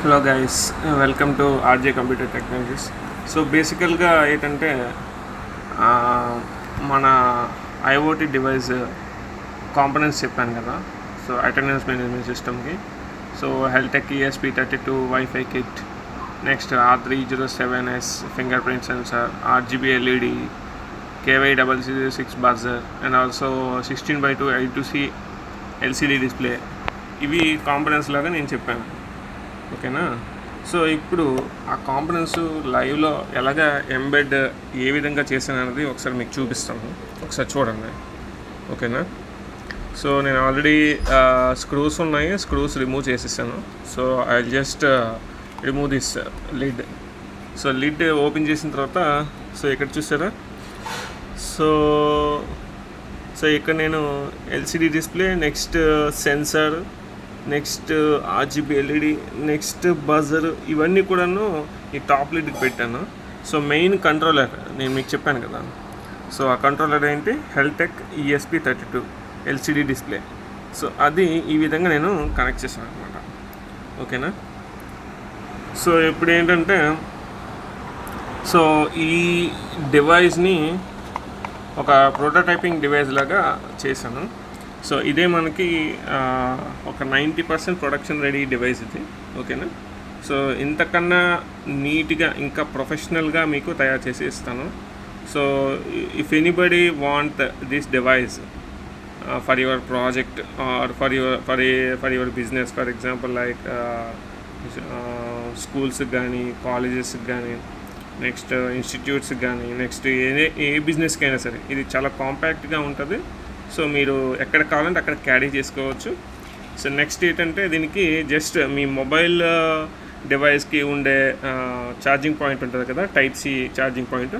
Hello guys, welcome to RJ computer technologies. So బేసికల్గా ఏంటంటే మన ఐఓటీ డివైస్ కాంపనెంట్స్ చెప్పాను కదా. సో అటెండెన్స్ మేనేజ్మెంట్ సిస్టమ్కి హెల్టెక్ ESP32 wifi kit, next R307S finger print censor, RGB LED, KY666 buzzer and also 16:2 I2C LCD display. ఇవి components లాగా నేను చెప్పాను, ఓకేనా. సో ఇప్పుడు ఆ కాంపనెంట్స్ లైవ్లో ఎలాగ ఎంబెడ్ ఏ విధంగా చేశాను అనేది ఒకసారి మీకు చూపిస్తాను, ఒకసారి చూడండి, ఓకేనా. సో నేను ఆల్రెడీ స్క్రూస్ ఉన్నాయి, స్క్రూస్ రిమూవ్ చేసేసాను. So I just remove this lid. So lid open చేసిన తర్వాత ఇక్కడ చూసారా. సో ఇక్కడ నేను LCD display, next censor, next RGB LED, next buzzer, ఇవన్నీ కూడాను ఈ టాప్ లిడ్కి పెట్టాను. సో మెయిన్ కంట్రోలర్ నేను మీకు చెప్పాను కదా. సో ఆ కంట్రోలర్ ఏంటి, హెల్టెక్ ESP32 LCD డిస్ప్లే. సో అది ఈ విధంగా నేను కనెక్ట్ చేశాను అనమాట, ఓకేనా. సో ఇప్పుడు ఏంటంటే ఈ డివైస్ని ఒక ప్రోటోటైపింగ్ డివైస్ లాగా చేశాను. సో ఇదే మనకి ఒక 90% ప్రొడక్షన్ రెడీ డివైస్ ఇది, ఓకేనా. సో ఇంతకన్నా నీట్గా ఇంకా ప్రొఫెషనల్గా మీకు తయారు చేసి ఇస్తాను. So if anybody want this device for your project or for your business, for example like స్కూల్స్కి కానీ, కాలేజెస్కి కానీ, నెక్స్ట్ ఇన్స్టిట్యూట్స్కి కానీ, నెక్స్ట్ ఏ బిజినెస్కి అయినా సరే ఇది చాలా కాంపాక్ట్గా ఉంటుంది. సో మీరు ఎక్కడ కావాలంటే అక్కడ క్యారీ చేసుకోవచ్చు. సో నెక్స్ట్ ఏంటంటే దీనికి జస్ట్ మీ మొబైల్ డివైస్కి ఉండే ఛార్జింగ్ పాయింట్ ఉంటుంది కదా, Type-C ఛార్జింగ్ పాయింట్,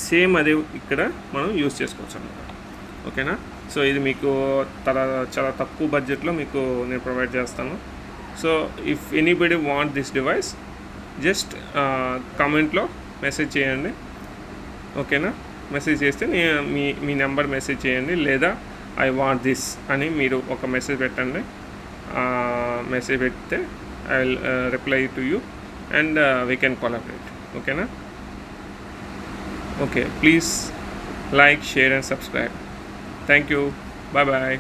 సేమ్ అదే ఇక్కడ మనం యూజ్ చేసుకోవచ్చు అన్నమాట, ఓకేనా. సో ఇది మీకు చాలా తక్కువ బడ్జెట్లో మీకు నేను ప్రొవైడ్ చేస్తాను. So if anybody want this device, just కామెంట్లో మెసేజ్ చేయండి, ఓకేనా. మెసేజ్ చేస్తే మీ నెంబర్ మెసేజ్ చేయండి, లేదా ఐ వాంట్ దిస్ అని మీరు ఒక మెసేజ్ పెట్టండి. మెసేజ్ పెడితే I will reply to you and we can collaborate, ఓకేనా. Okay, please like, share and subscribe. Thank you, bye bye.